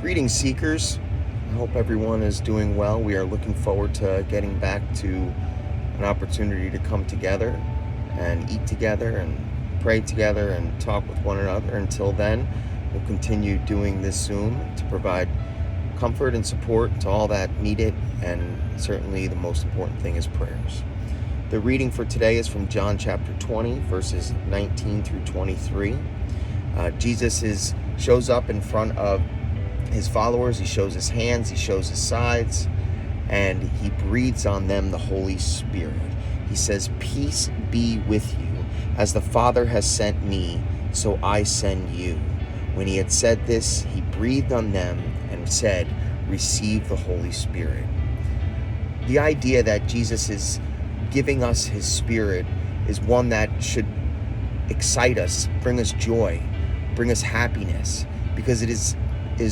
Greetings, Seekers. I hope everyone is doing well. We are looking forward to getting back to an opportunity to come together and eat together and pray together and talk with one another. Until then, we'll continue doing this Zoom to provide comfort and support to all that need it, and certainly the most important thing is prayers. The reading for today is from John chapter 20, verses 19 through 23. Jesus shows up in front of his followers. He shows his hands, he shows his sides, and he breathes on them the Holy Spirit. He says, "Peace be with you. As the Father has sent me, so I send you." When he had said this, he breathed on them and said, "Receive the Holy Spirit." The idea that Jesus is giving us his Spirit is one that should excite us, bring us joy, bring us happiness, because it is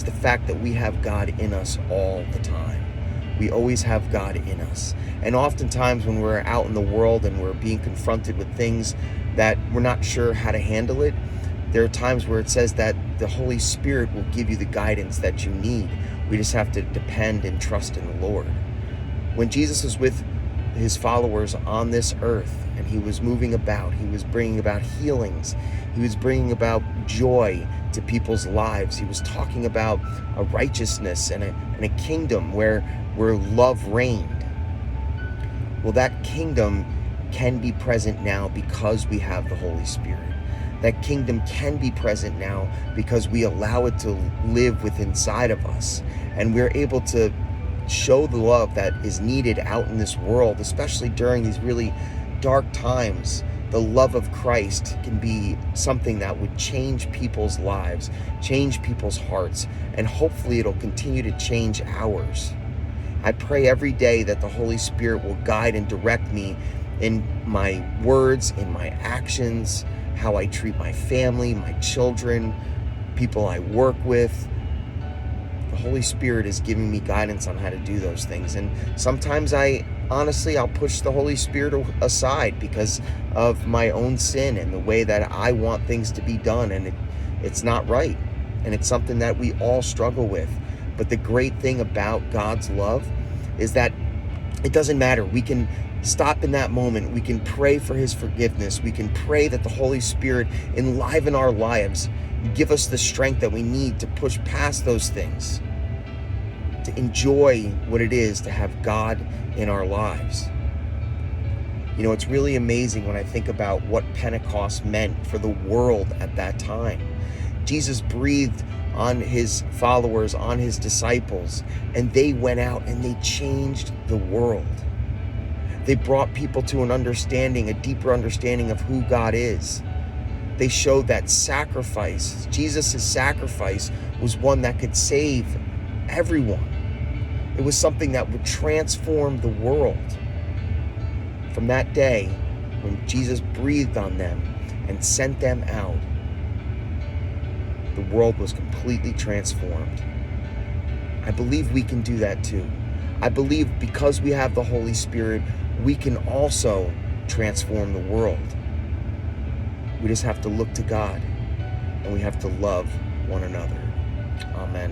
the fact that we have God in us all the time. We always have God in us. And oftentimes when we're out in the world and we're being confronted with things that we're not sure how to handle it, there are times where it says that the Holy Spirit will give you the guidance that you need. We just have to depend and trust in the Lord. When Jesus was with his followers on this earth and he was moving about, he was bringing about healings, he was bringing about joy to people's lives. He was talking about a righteousness and a kingdom where love reigned. Well, that kingdom can be present now because we have the Holy Spirit. That kingdom can be present now because we allow it to live within inside of us, and we're able to show the love that is needed out in this world, especially during these really dark times. The love of Christ can be something that would change people's lives, change people's hearts, and hopefully it'll continue to change ours. I pray every day that the Holy Spirit will guide and direct me in my words, in my actions, how I treat my family, my children, people I work with. The Holy Spirit is giving me guidance on how to do those things. And sometimes I'll push the Holy Spirit aside because of my own sin and the way that I want things to be done. And it's not right. And it's something that we all struggle with. But the great thing about God's love is that it doesn't matter. We can stop in that moment. We can pray for his forgiveness. We can pray that the Holy Spirit enliven our lives, give us the strength that we need to push past those things, to enjoy what it is to have God in our lives. You know, it's really amazing when I think about what Pentecost meant for the world at that time. Jesus breathed on his followers, on his disciples, and they went out and they changed the world. They brought people to an understanding, a deeper understanding of who God is. They showed that sacrifice, Jesus' sacrifice, was one that could save everyone. It was something that would transform the world. From that day, when Jesus breathed on them and sent them out, the world was completely transformed. I believe we can do that too. I believe because we have the Holy Spirit, we can also transform the world. We just have to look to God, and we have to love one another. Amen.